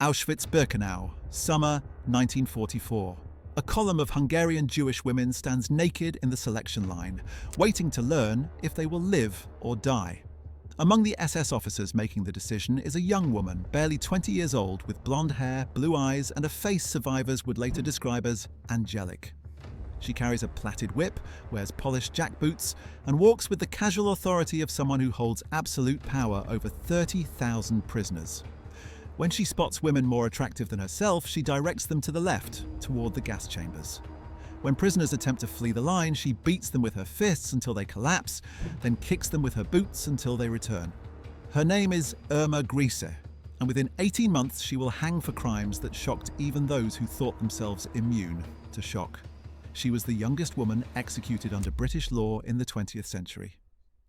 Auschwitz-Birkenau, summer 1944. A column of Hungarian Jewish women stands naked in the selection line, waiting to learn if they will live or die. Among the SS officers making the decision is a young woman, barely 20 years old, with blonde hair, blue eyes, and a face survivors would later describe as angelic. She carries a plaited whip, wears polished jackboots, and walks with the casual authority of someone who holds absolute power over 30,000 prisoners. When she spots women more attractive than herself, she directs them to the left, toward the gas chambers. When prisoners attempt to flee the line, she beats them with her fists until they collapse, then kicks them with her boots until they return. Her name is Irma Grese, and within 18 months she will hang for crimes that shocked even those who thought themselves immune to shock. She was the youngest woman executed under British law in the 20th century.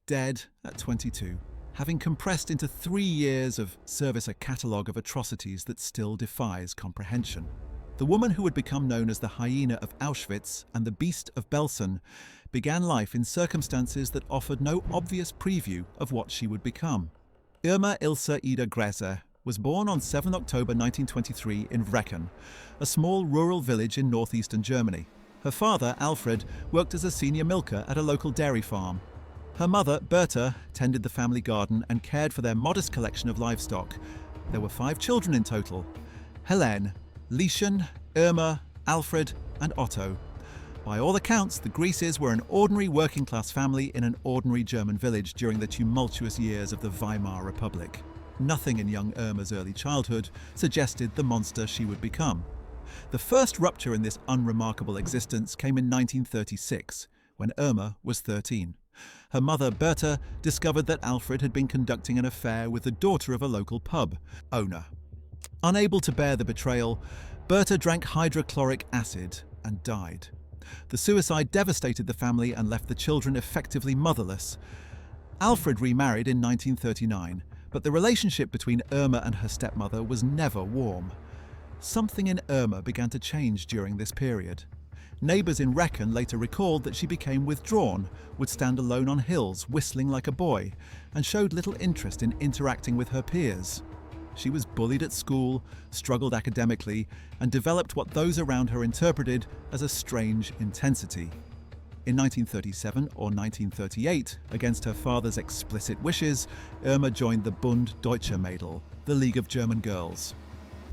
Dead at 22. Having compressed into 3 years of service a catalogue of atrocities that still defies comprehension. The woman who would become known as the hyena of Auschwitz and the beast of Belsen began life in circumstances that offered no obvious preview of what she would become. Irma Ilse Ida Grese was born on 7 October 1923 in Vrecken, a small rural village in northeastern Germany. Her father, Alfred, worked as a senior milker at a local dairy farm. Her mother, Berta, tended the family garden and cared for their modest collection of livestock. There were 5 children in total: Helene, Lieschen, Irma, Alfred, and Otto. By all accounts, the Greses were an ordinary working-class family in an ordinary German village during the tumultuous years of the Weimar Republic. Nothing in young Irma's early childhood suggested the monster she would become. The first rupture in this unremarkable existence came in 1936, when Irma was 13. Her mother, Berta, discovered that Alfred had been conducting an affair with the daughter of a local pub owner. Unable to bear the betrayal, Berta drank hydrochloric acid and died. The suicide devastated the family and left the children effectively motherless. Alfred remarried in 1939, but the relationship between Irma and her stepmother was never warm. Something in Irma began to change during this period. Neighbours in Vrecken later recalled that she became withdrawn, would stand alone on hills whistling like a boy, and showed little interest in interacting with her peers. She was bullied at school, struggled academically, and developed what those around her interpreted as a strange intensity. In 1937 or 1938, against her father's explicit wishes, Irma joined the Bund Deutscher Mädel, the League of German Girls.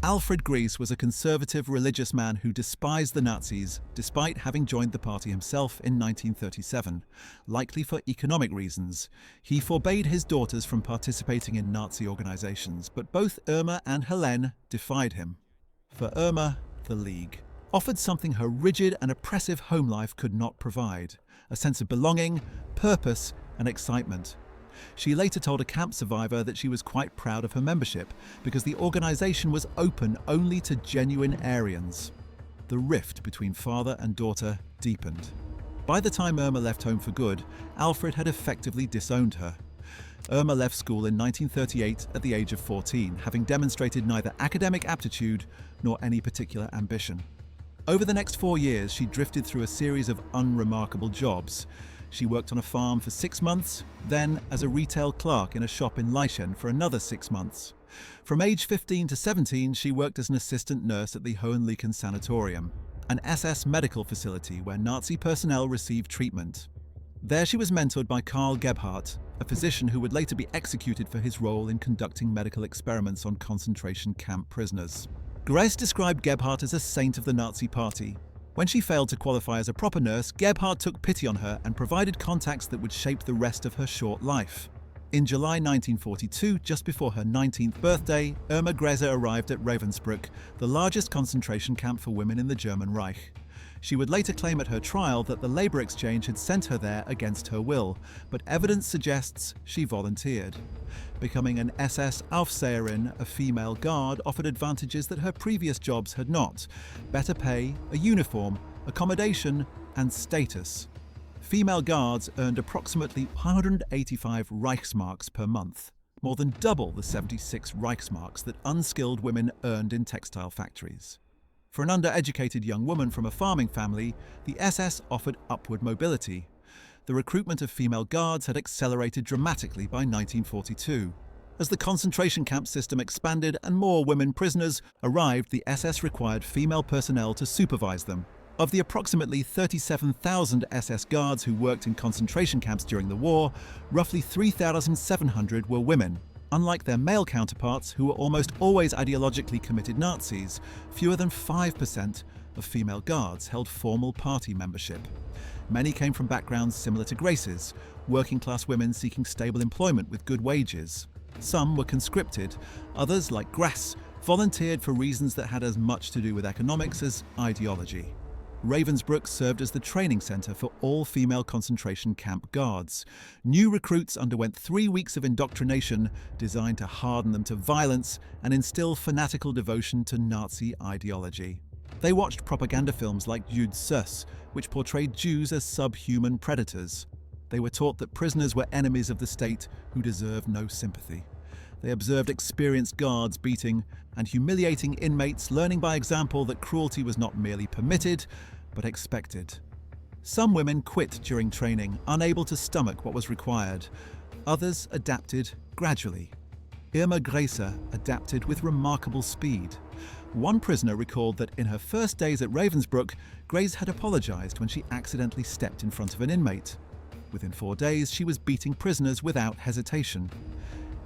Alfred Grese was a conservative religious man who despised the Nazis despite having joined the party himself in 1937, likely for economic reasons. He forbade his daughters from participating in Nazi organizations, but both Irma and Helene defied him. For Irma, the League offered something her rigid and oppressive home life could not provide: a sense of belonging, purpose, and excitement. She later told a camp survivor that she was quite proud of her membership because the organization was open only to genuine Aryans. The rift between father and daughter deepened. By the time Irma left home for good, Alfred had effectively disowned her. Irma left school in 1938 at the age of 14, having demonstrated neither academic aptitude nor any particular ambition. Over the next 4 years, she drifted through a series of unremarkable jobs. She worked on a farm for 6 months, then as a retail clerk in a shop in Lieschen for another 6 months. From age 15 to 17, she worked as an assistant nurse at the Hohenleichen Sanatorium, an SS medical facility where Nazi personnel received treatment. There she was mentored by Karl Gebhardt, a physician who would later be executed for his role in conducting medical experiments on concentration camp prisoners. Grese described Gebhardt as a saint of the Nazi party. When she failed to qualify as a proper nurse, Gebhardt took pity on her and provided contacts that would shape the rest of her short life. In July 1942, just before her 19th birthday, Irma Grese arrived at Ravensbrück, the largest concentration camp for women in the German Reich. She would later claim at her trial that the labor exchange had sent her there against her will, but evidence suggests she volunteered. Becoming an SS Aufseherin, a female guard, offered advantages that her previous jobs had not: better pay, a uniform, accommodation, and status. Female guards earned approximately 185 Reichsmarks per month, more than double the 76 Reichsmarks that unskilled women earned in textile factories. For an undereducated young woman from a farming family, the SS offered upward mobility. The recruitment of female guards had accelerated dramatically by 1942. As the concentration camp system expanded and more women prisoners arrived, the SS required female personnel to supervise them. Of the approximately 37,000 SS guards who worked in concentration camps during the war, roughly 3,700 were women. Unlike their male counterparts, who were almost always ideologically committed Nazis, fewer than 5% of female guards held formal party membership. Many came from backgrounds similar to Grese's, working-class women seeking stable employment with good wages. Some were conscripted, others, like Grese, volunteered for reasons that had as much to do with economics as ideology. Ravensbrück served as the training centre for all female concentration camp guards. New recruits underwent 3 weeks of indoctrination designed to harden them to violence and instill fanatical devotion to Nazi ideology. They watched propaganda films like Jude's Süß, which portrayed Jews as subhuman predators. They were taught that prisoners were enemies of the state who deserved no sympathy. They observed experienced guards beating and humiliating inmates, learning by example that cruelty was not merely permitted, but expected. Some women quit during training, unable to stomach what was required. Others adapted gradually. Irma Grese adapted with remarkable speed. One prisoner recalled that in her first days at Ravensbrück, Grese had apologized when she accidentally stepped in front of an inmate. Within 4 days, she was beating prisoners without hesitation.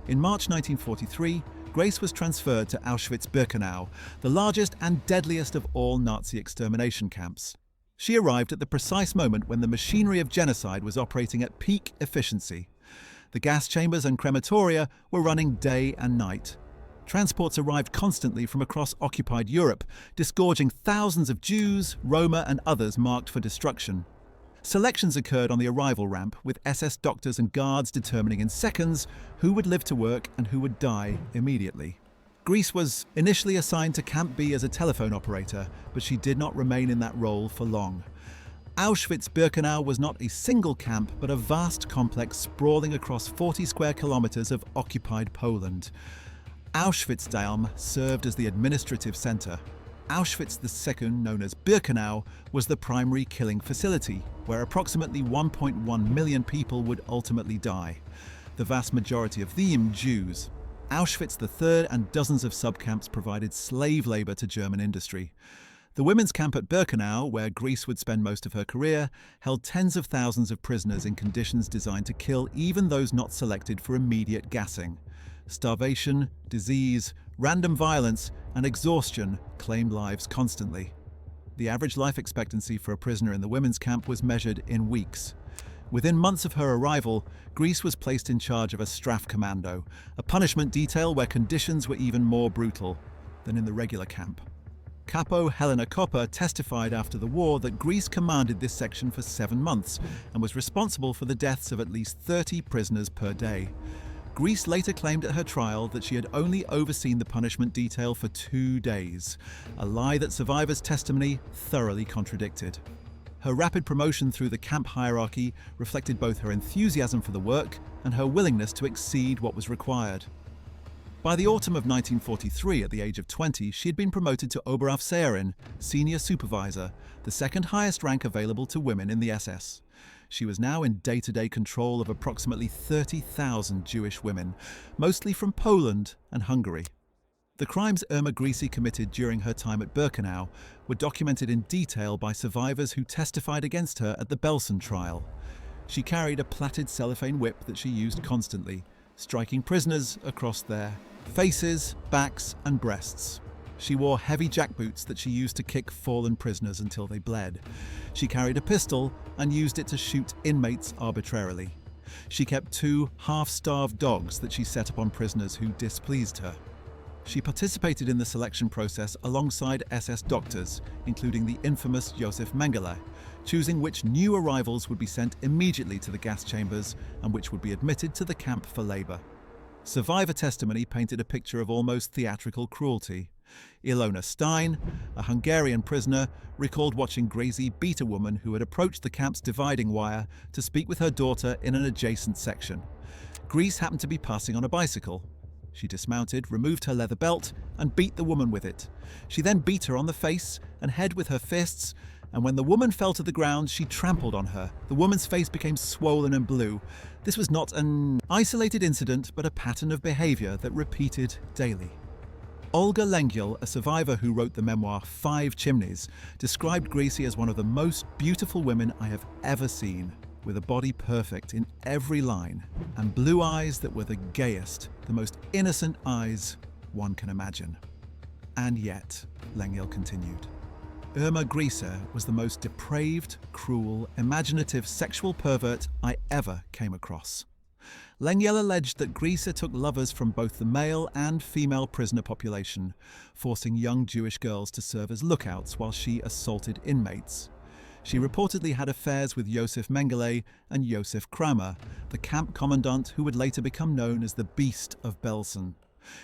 In March 1943, Grese was transferred to Auschwitz-Birkenau, the largest and deadliest of all Nazi extermination camps. She arrived at the precise moment when the machinery of genocide was operating at peak efficiency. The gas chambers and crematoria were running day and night. Transports arrived constantly from across occupied Europe, disgorging thousands of Jews, Roma and others marked for destruction. Selections occurred on the arrival ramp, with SS doctors and guards determining in seconds who would live to work and who would die immediately. Grese was initially assigned to Camp B as a telephone operator, but she did not remain in that role for long. Auschwitz-Birkenau was not a single camp, but a vast complex sprawling across 40 square kilometers of occupied Poland. Auschwitz-Daum served as the administrative center. Auschwitz II, known as Birkenau, was the primary killing facility, where approximately 1.1 million people would ultimately die, the vast majority of them Jews. Auschwitz III and dozens of subcamps provided slave labor to German industry. The women's camp at Birkenau, where Grese would spend most of her career, held tens of thousands of prisoners in conditions designed to kill even those not selected for immediate gassing. Starvation, disease, random violence, and exhaustion claimed lives constantly. The average life expectancy for a prisoner in the women's camp was measured in weeks. Within months of her arrival, Grese was placed in charge of a Strafkommando, a punishment detail where conditions were even more brutal than in the regular camp. Capo Helena Kopper testified after the war that Grese commanded this section for 7 months and was responsible for the deaths of at least 30 prisoners per day. Grese later claimed at her trial that she had only overseen the punishment detail for 2 days, a lie that survivors' testimony thoroughly contradicted. Her rapid promotion through the camp hierarchy reflected both her enthusiasm for the work and her willingness to exceed what was required. By the autumn of 1943, at the age of 20, she had been promoted to Oberaufseherin, senior supervisor, the second highest rank available to women in the SS. She was now in day-to-day control of approximately 30,000 Jewish women, mostly from Poland and Hungary. The crimes Irma Grese committed during her time at Birkenau were documented in detail by survivors who testified against her at the Belsen trial. She carried a plaited cellophane whip that she used constantly, striking prisoners across their faces, backs, and breasts. She wore heavy jackboots that she used to kick fallen prisoners until they bled. She carried a pistol and used it to shoot inmates arbitrarily. She kept 2 half-starved dogs that she set upon prisoners who displeased her. She participated in the selection process alongside SS doctors, including the infamous Josef Mengele, choosing which new arrivals would be sent immediately to the gas chambers and which would be admitted to the camp for labor. Survivor testimony painted a picture of almost theatrical cruelty. Ilona Stein, a Hungarian prisoner, recalled watching Grese beat a woman who had approached the camp's dividing wire to speak with her daughter in an adjacent section. Grese happened to be passing on a bicycle. She dismounted, removed her leather belt, and beat the woman with it. She then beat her on the face and head with her fists, And when the woman fell to the ground, she trampled on her. The woman's face became swollen and blue. This was not an isolated incident, but a pattern of behavior that repeated daily. Olga Lengyel, a survivor who wrote the memoir 5 Chimneys, described Grese as one of the most beautiful women I have ever seen, with a body perfect in every line, and blue eyes that were the gayest, the most innocent eyes one can imagine. And yet, Lengyel continued, Irma Grese was the most depraved, cruel, imaginative sexual pervert I ever came across. Lengyel alleged that Grese took lovers from both the male and female prisoner population, forcing young Jewish girls to serve as lookouts while she assaulted inmates. She reportedly had affairs with Josef Mengele and Josef Kramer, the camp commandant who would later become known as the Beast of Belsen.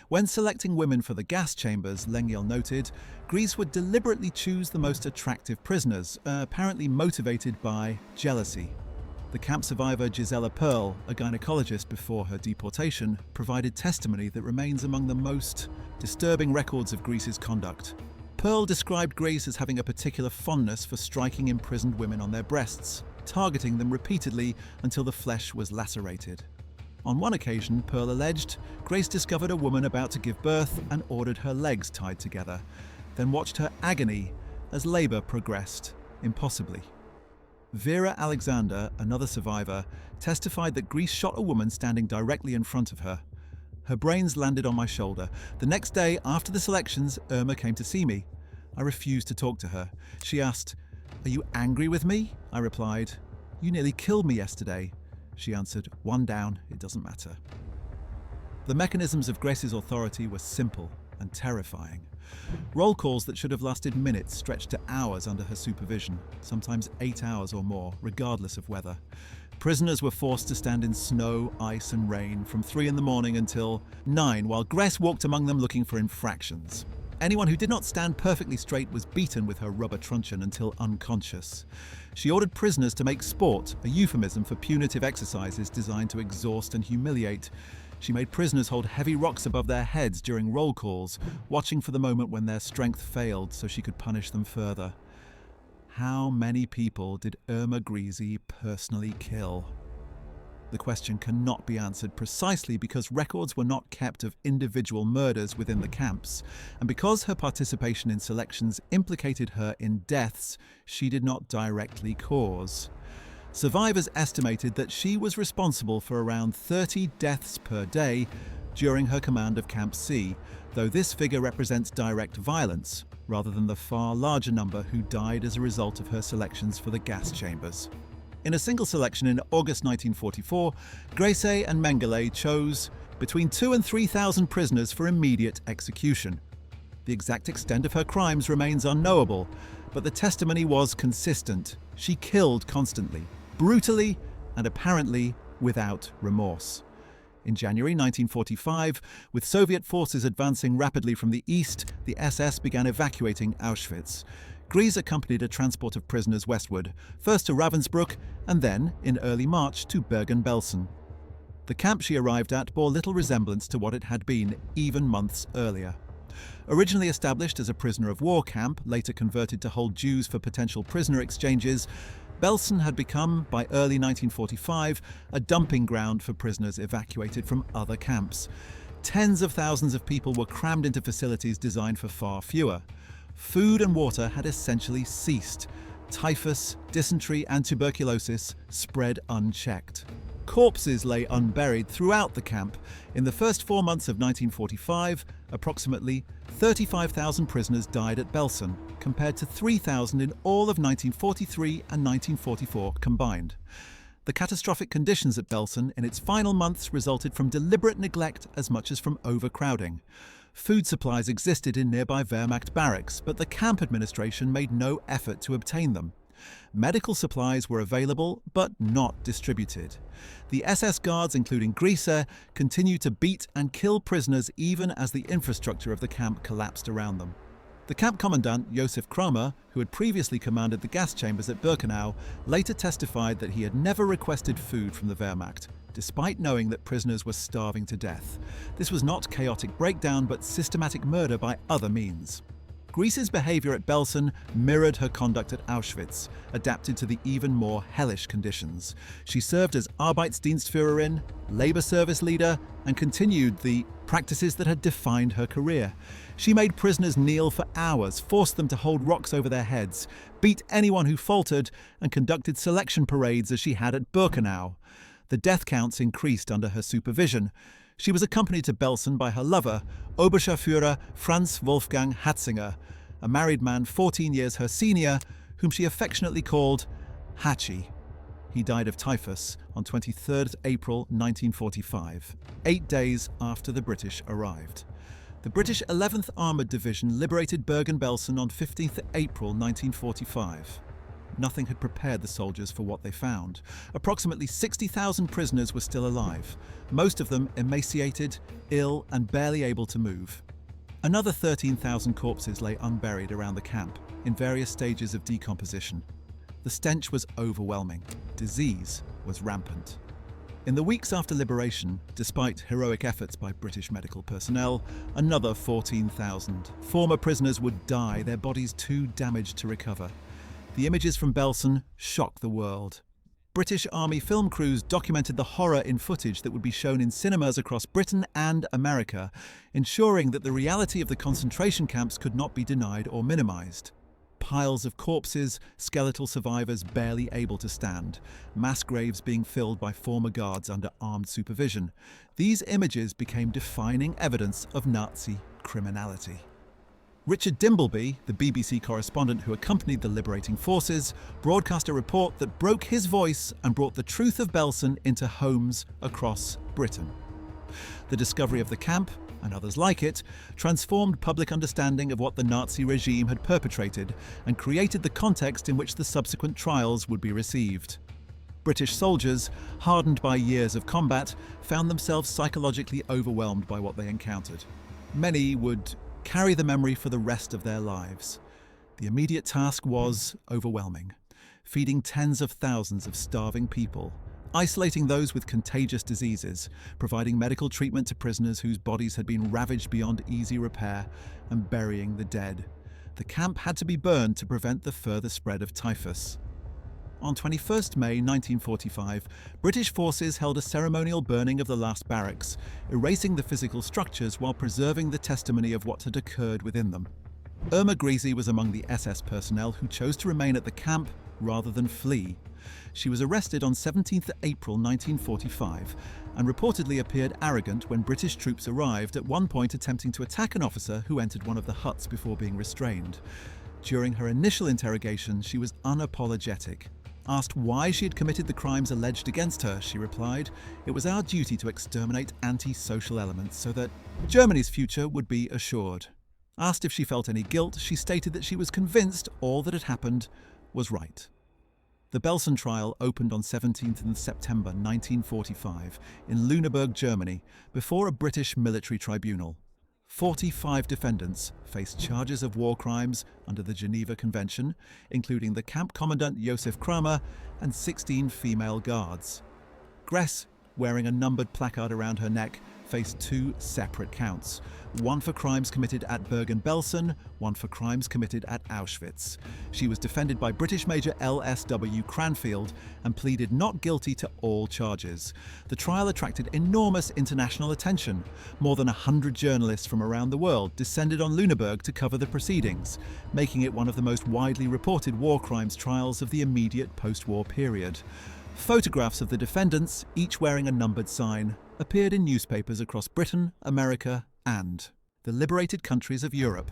When selecting women for the gas chambers, Lengyel noted, Grese would deliberately choose the most attractive prisoners, apparently motivated by jealousy. The camp survivor Gisela Perl, a gynecologist before her deportation, provided testimony that remains among the most disturbing records of Grese's conduct. Perl described Grese as having a particular fondness for striking imprisoned women on their breasts, targeting them repeatedly until the flesh was lacerated. On one occasion, Perl alleged, Grese discovered a woman about to give birth and ordered her legs tied together, then watched her agony as labor progressed, impossibly. Vera Alexander, another survivor, testified that Grese shot a woman standing directly in front of her. Her brains landed on my shoulder. The next day, after the selections, Irma came to see me. I refused to talk to her. She asked, "Are you angry with me?" I replied, "You nearly killed me yesterday." She answered, "One down, it doesn't matter." The mechanisms of Grese's authority were simple and terrifying. Roll calls that should have lasted minutes stretched to hours under her supervision, sometimes 8 hours or more, regardless of weather. Prisoners were forced to stand in snow, ice and rain from 3 in the morning until 9, while Grese walked among them looking for infractions. Anyone who did not stand perfectly straight was beaten with her rubber truncheon until unconscious. She ordered prisoners to make sport, a euphemism for punitive exercises designed to exhaust and humiliate. She made prisoners hold heavy rocks above their heads during roll calls, watching for the moment when their strength failed so she could punish them further. How many people did Irma Grese personally kill? The question cannot be answered precisely because records were not kept of individual murders within the camps, and because her participation in selections implicated her in deaths she did not directly cause. Survivors estimated that she was responsible for around 30 deaths per day during her command of Camp C, though this figure represents direct violence, rather than the far larger number who died as a result of her selections for the gas chambers. In a single selection in August 1944, Grese and Mengele chose between 2,000 and 3,000 prisoners for immediate execution. The exact extent of her crimes remains unknowable, but the testimony was consistent. She killed constantly, brutally, and apparently without remorse. In January 1945, with Soviet forces advancing rapidly from the east, the SS began evacuating Auschwitz. Grese accompanied a transport of prisoners westward, first to Ravensbrück and then, in early March, to Bergen-Belsen. The camp she arrived at bore little resemblance to what it had been even months earlier. Originally established as a prisoner of war camp, later converted to hold Jews for potential prisoner exchanges, Belsen had become, by early 1945, a dumping ground for prisoners evacuated from other camps. Tens of thousands of people were crammed into facilities designed for far fewer. Food and water had essentially ceased. Typhus, dysentery and tuberculosis spread unchecked. Corpses lay unburied throughout the camp. In the first 4 months of 1945, approximately 35,000 prisoners died at Belsen, compared to 3,000 in all of 1943 and 1944 combined. The catastrophic conditions at Belsen in its final months resulted from deliberate neglect as much as from overcrowding. Food supplies existed in nearby Wehrmacht barracks, but the camp administration made no effort to obtain them. Medical supplies were available, but not distributed. The SS guards, including Grese, continued to beat and kill prisoners even as the infrastructure of the camp collapsed around them. The camp commandant, Josef Kramer, who had previously commanded the gas chambers at Birkenau, later testified that he had never requested food from the Wehrmacht, despite knowing that prisoners were starving to death. This was not chaotic breakdown, but systematic murder by other means. Grese's behavior at Belsen mirrored her conduct at Auschwitz, adapted to the even more hellish conditions. She served as Arbeitsdienstführerin, labor service leader, and continued the practices that had defined her career. She made prisoners kneel for hours, forced them to hold rocks over their heads, beat anyone who faltered, and conducted selection parades as she had at Birkenau. The death counts increased under her supervision. She was accompanied to Belsen by her lover, Oberscharführer Franz Wolfgang Hatzinger, a married man 14 years her senior, whom she affectionately called Hachi. He died of typhus on 23 April 1945, 8 days after the British arrived. The British 11th Armoured Division liberated Bergen-Belsen on 15 April 1945. Nothing had prepared the soldiers for what they found. Approximately 60,000 prisoners were still alive, most of them emaciated, ill, and barely able to move. Another 13,000 corpses lay unburied around the camp, in various stages of decomposition. The stench was overwhelming. Disease was rampant. In the weeks after liberation, despite heroic efforts by British medical personnel, another 14,000 former prisoners would die, their bodies too damaged to recover. The images from Belsen shocked the world. British Army film crews documented the horror in footage that would be shown in cinemas across Britain and America, ensuring that the reality of the concentration camps could not be denied or minimised. Piles of corpses, skeletal survivors barely able to stand, mass graves being filled by former guards under armed supervision. These images became defining evidence of Nazi criminality. Richard Dimbleby, the BBC correspondent who accompanied the liberating forces, broadcast a report that broke his voice and brought the truth of Belsen into homes across Britain. The discovery of the camp, and others like it, transformed public understanding of what the Nazi regime had perpetrated and created the context in which the subsequent trials would be received. British soldiers, hardened by years of combat, found themselves psychologically overwhelmed by what they encountered. Many would carry the memory for the rest of their lives. The immediate task was overwhelming, feeding tens of thousands of starving people, isolating those with contagious diseases, providing medical treatment to prisoners whose bodies had been ravaged beyond easy repair, and burying the dead. The camp had to be burned to prevent the further spread of typhus. On 21 May 1945, British forces held a ceremonial burning of the last barracks, erasing the physical structures while preserving the testimony of what had occurred within them. Irma Grese was among the SS personnel who chose to remain at the camp rather than flee. She was arrested on 17 April 1945 and reportedly appeared arrogant when British troops arrived, at one point attempting to attack an officer who entered one of the huts before being restrained. During her initial interrogation, she was unapologetic. Asked why she had committed the crimes alleged against her, she replied, "It was our duty to exterminate anti-social elements so that Germany's future would be assured." Asked if she felt any guilt, she stated that she was convinced all that had happened was right. The Belsen trial opened on 17 September 1945 in Lüneburg, Germany, before a British military tribunal. 45 defendants faced charges of war crimes under the Geneva Convention, including the camp commandant Josef Kramer and 16 female guards. Grese, wearing a numbered placard around her neck, faced 2 separate counts, one for crimes committed at Bergen-Belsen, one for crimes committed at Auschwitz. She was defended by British Major L.S.W. Cranfield and pleaded not guilty to all charges. The trial attracted enormous international attention. More than 100 journalists from around the world descended on Lüneburg to cover the proceedings, making it one of the most widely reported war crimes trials of the immediate post-war period. Photographs of the defendants, each wearing a numbered sign, appeared in newspapers across Britain, America, and the liberated countries of Europe.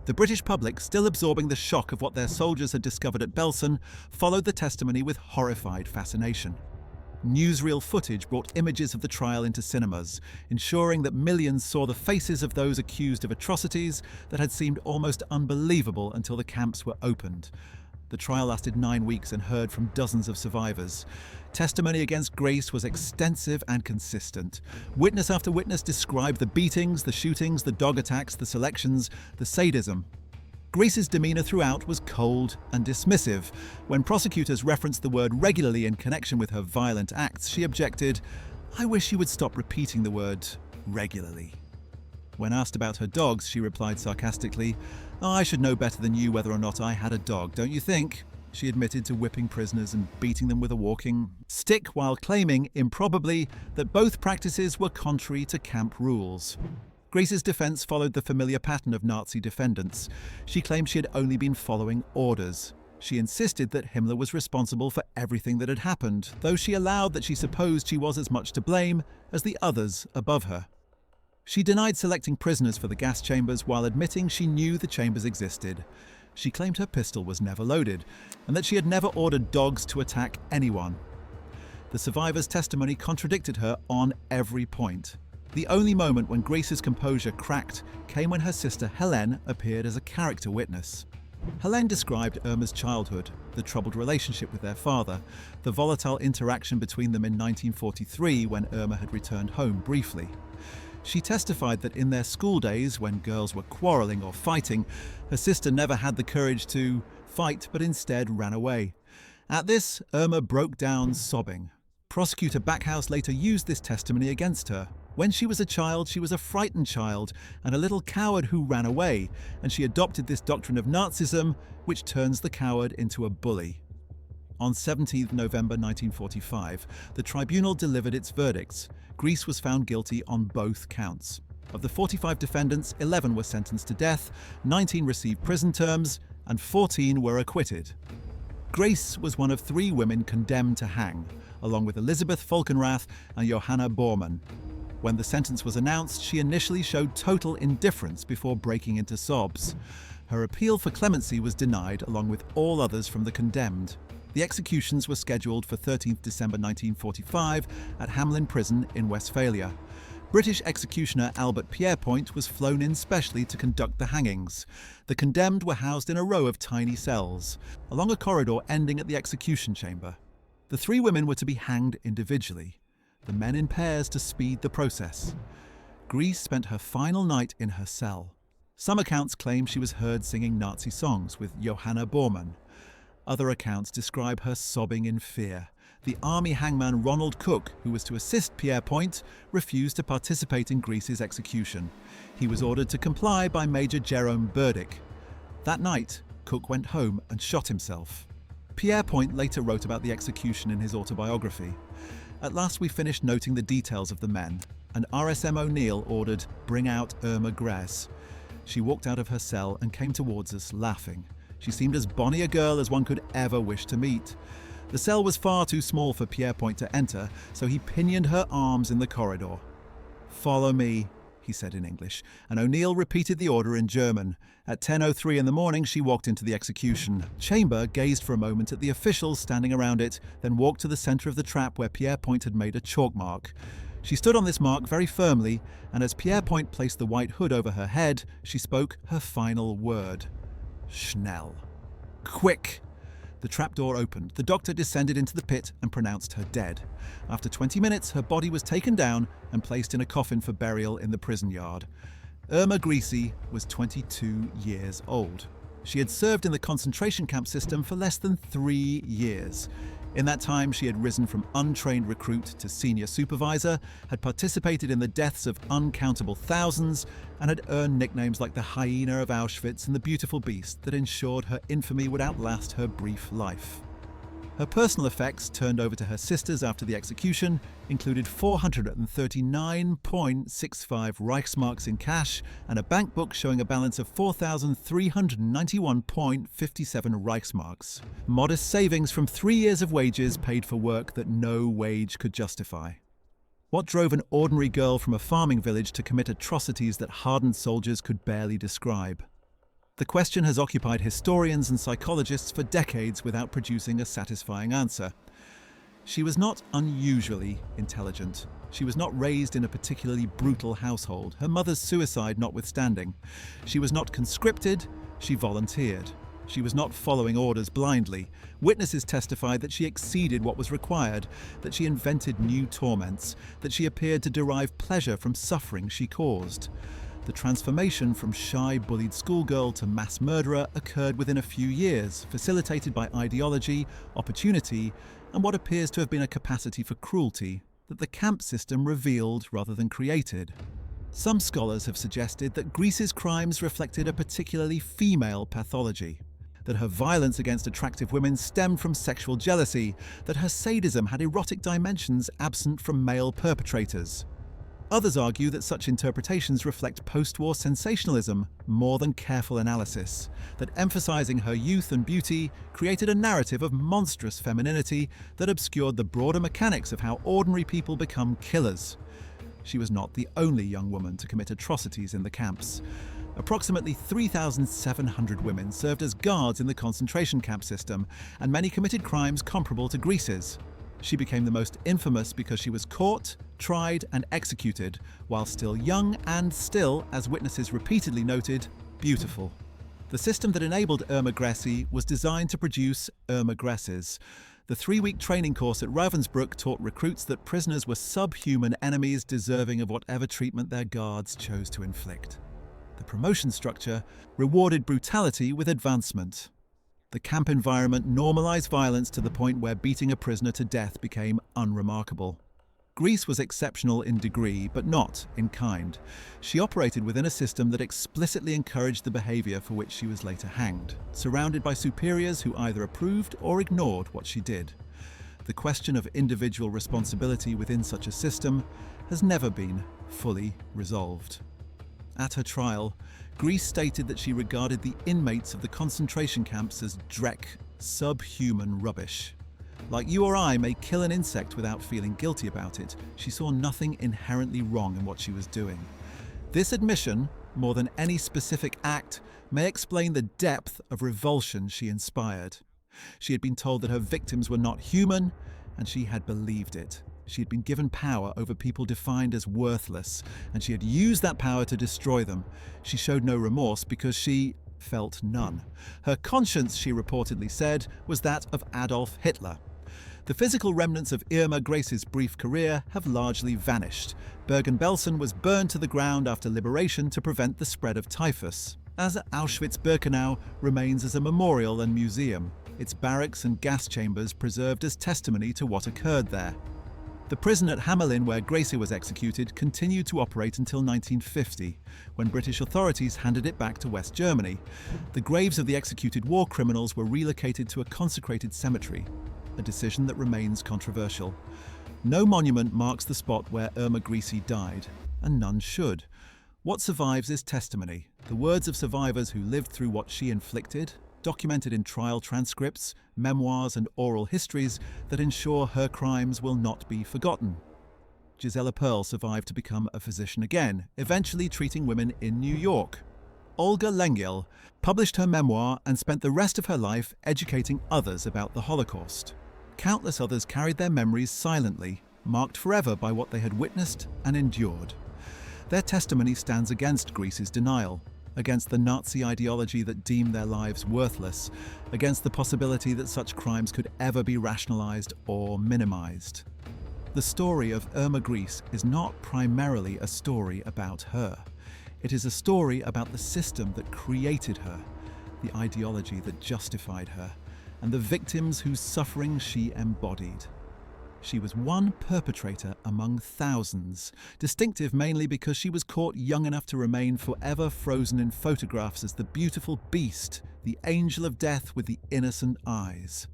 The British public, still absorbing the shock of what their soldiers had discovered at Belsen, followed the testimony with horrified fascination. Newsreel footage brought images of the trial into cinemas, ensuring that millions saw the faces of those accused of atrocities that had seemed almost unbelievable until the camps were opened. The trial lasted 9 weeks and heard from dozens of survivors. Testimony against Grese was extensive and consistent. Witness after witness described the beatings, the shootings, the dog attacks, the selections, the sadism. Grese's demeanour throughout was cold and dismissive. When prosecutors referenced the word regularly in connection with her violent acts, she objected, "I wish you would stop repeating the word regularly." When asked about her dogs, she replied sarcastically, "Oh, I should know better than you whether or not I had a dog, don't you think?" She admitted to whipping prisoners and beating them with a walking stick while claiming, improbably, that both practices were contrary to camp rules. Grese's defense followed the familiar pattern of Nazi defendants. She claimed she had only been following orders. She insisted that Himmler was responsible for everything that had happened, though she allowed that she supposed she was as much to blame as the others above her. She denied selecting prisoners for the gas chambers while admitting she knew the chambers existed. She claimed her pistol was never loaded and that she had never ordered dogs to attack anyone. The survivor's testimony contradicted her on every point. The only moment when Grese's composure cracked came when her sister Helene appeared as a character witness. Helene described Irma's childhood, the troubled relationship with their father, the volatile interaction between them in 1943 when Irma had returned home briefly. She testified that in their school days, when girls were quarreling or fighting, her sister never had the courage to fight but instead ran away. At this, Irma broke down sobbing. Prosecutor Backhouse later used this testimony against her. When she was a child, she was a frightened child and a little coward who ran away, and she adopted this doctrine of Nazism, which turns the coward into a bully. On 17 November 1945, the tribunal delivered its verdicts. Grese was found guilty on both counts. Of the 45 defendants, 11 were sentenced to death, 19 received prison terms, and 14 were acquitted. Grese was one of 3 women condemned to hang, along with Elisabeth Falkenrath and Johanna Bormann. When the sentence was announced, she initially showed total indifference before breaking into sobs. Her appeal for clemency was denied, along with all others from the condemned. The executions were scheduled for 13 December 1945 at Hamelin Prison in Westphalia. British executioner Albert Pierrepoint was flown in specially to conduct the hangings. The condemned were housed in a row of tiny cells, along a corridor ending at the execution chamber. The 3 women were to be hanged individually, the men in pairs to speed the process. Grese spent her final night in her cell. Some accounts claim she was heard singing Nazi songs with Johanna Bormann. Other accounts describe her sobbing in fear. The army hangman Ronald Cook, who was to assist Pierrepoint, refused to participate in Grese's execution. He was ordered to comply by Major Jerome Burdick. That night, Cook went home and shot himself. Pierrepoint later wrote about the execution in his autobiography. At last we finished noting the details of the men, and RSM O'Neill ordered, "Bring out Irma Grese." She walked out of her cell and came towards us, laughing. She seemed as bonny a girl as one could ever wish to meet. The cell was far too small for Pierrepoint to enter, so he pinioned her arms in the corridor. "Follow me," he said in English, and O'Neill repeated the order in German. At 10:03 in the morning, she walked into the execution chamber, gazed for a moment at the officials standing around it, then walked to the centre of the trap where Pierrepoint had made a chalk mark. She stood on this mark very firmly, and as Pierrepoint placed the white hood over her head, she spoke her final word. "Schnell." Quick! The trapdoor opened. The doctor descended into the pit and pronounced her dead. After 20 minutes, her body was taken down and placed in a coffin for burial in the prison yard. Irma Grese was 22 years old. She had served in the concentration camp system for less than 3 years. In that time, she had risen from untrained recruit to senior supervisor, had participated in the deaths of uncountable thousands, and had earned nicknames like the hyena of Auschwitz and the beautiful beast that ensured her infamy would outlast her brief life. Her personal effects, turned over to her sisters after the execution, included 439.65 Reichsmarks in cash and a bank book showing a balance of 4,391.57 Reichsmarks. Modest savings from 3 years of wages paid for work that no wage could justify. What drove an ordinary girl from a farming village to commit atrocities that hardened soldiers could barely describe? The question has occupied historians and psychologists for decades without producing a satisfying answer. She was not unusually intelligent. She was not raised in a particularly brutal household, her mother's suicide notwithstanding. She was not conscripted, she volunteered. She was not following orders blindly. Witnesses testified that she exceeded what was required, that she invented new torments, that she appeared to derive pleasure from suffering she caused. The transformation from shy, bullied schoolgirl to mass murderer occurred within a few years, facilitated by ideology, opportunity, and what appears to have been a capacity for cruelty that the camp system revealed rather than created. Some scholars have suggested that Grese's crimes reflected a particularly female pathology, that her violence against attractive women stemmed from sexual jealousy, that her sadism had erotic dimensions absent from male perpetrators. Others argue that such interpretations reflect post-war sensationalism more than careful analysis, that emphasizing her youth and beauty created a narrative of monstrous femininity that obscured the broader mechanics of how ordinary people become killers. She was not the only young woman to commit atrocities in the camps. Approximately 3,700 women served as guards in the concentration camp system, and many committed crimes comparable to Grese's. She became the most infamous because she was caught, tried, and executed while still young and still, as witnesses repeatedly noted, beautiful. The system that enabled Irma Grese was designed to produce Irma Greses. The 3-week training course at Ravensbrück taught recruits that prisoners were subhuman enemies deserving of whatever treatment their guards chose to inflict. The promotion structure rewarded brutality with advancement. The camp environment normalized violence to the point where beating a prisoner to death became unremarkable. Grese was exceptional in degree, but not in kind. She operated within a system that explicitly encouraged the behavior for which she was later hanged, surrounded by superiors who either approved or ignored what she did. The question of individual responsibility within such a system has never been fully resolved. At her trial, Grese stated that she regarded the inmates of the concentration camps as dreck, subhuman rubbish. Like you or I may kill an insect without feeling guilty about it, she saw nothing inherently wrong in what she was doing. This admission, more than any specific act, may explain the depth of revulsion she inspired. She had been told that her victims were not human, and she had believed it. She had been given power over people defined as worthless, and she had used that power to destroy them. She showed no remorse because she felt none. Her conscience, she reportedly said, was that of Adolf Hitler. The physical remnants of Irma Grese's brief career have largely vanished. Bergen-Belsen was burned to the ground after liberation to prevent the spread of typhus, as Auschwitz-Birkenau remains as a memorial and museum, its barracks and gas chambers preserved as testimony to what occurred there. The prison at Hamelin, where Grese was executed, continued to operate until 1950, when British authorities handed it back to West Germany. The graves of the executed war criminals were relocated to a consecrated cemetery, a decision that remains controversial. No monument marks the spot where Irma Grese died, and none should. What survives is testimony, the words of survivors who lived through what she inflicted, documented in trial transcripts, memoirs and oral histories that ensure her crimes will not be forgotten. Gisela Perl survived to become a physician again, eventually treating women in New York. Olga Lengyel published her memoir and spent the rest of her life educating others about the Holocaust. Countless others carried their memories silently, marked forever by what they had witnessed and endured. Their testimony stands against Grese's denial, against the Nazi ideology that deemed their lives worthless, against the possibility that such crimes could ever be rationalized or minimized. The story of Irma Grese is not primarily a story about her. It is a story about the system that created her, the ideology that justified her, and the victims whose suffering she embodied. She was one perpetrator among thousands, distinctive mainly because she was caught young enough to remain forever frozen in photographs as the beautiful beast, the angel of death with the innocent eyes.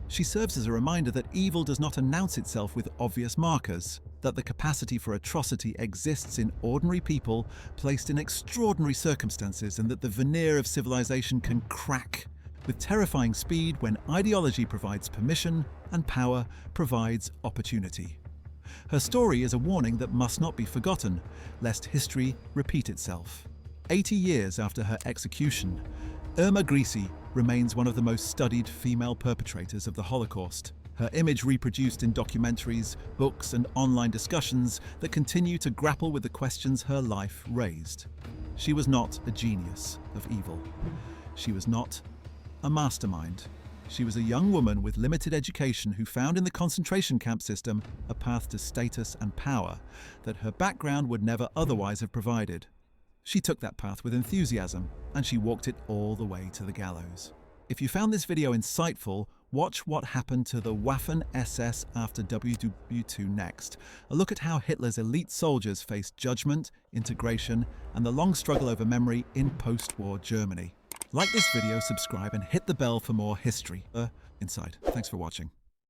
She serves as a reminder that evil does not announce itself with obvious markers, that the capacity for atrocity exists in ordinary people placed in extraordinary circumstances, and that the veneer of civilization can crack with terrifying speed when ideology provides permission and power provides opportunity. Her story is a warning that must not be forgotten, lest history repeat itself. 80 years after her execution, Irma Grese remains one of the most studied female perpetrators of the Holocaust. Her image reproduced in documentaries, books, and online discussions that continue to grapple with the questions her life raised. She was not a genius of evil. She was not a mastermind. She was a young woman with limited education who found in the concentration camp system a path to status and power that her background would never otherwise have provided. She took that path with enthusiasm, and she walked it all the way to the gallows. If you found this video insightful, Watch what happened to the Waffen-SS after WW2 next. A look at how Hitler's elite soldiers faced judgment, integration, and the long struggle over memory in post-war Germany. Like this video, subscribe, and hit the bell for more history inside. Thanks for watching.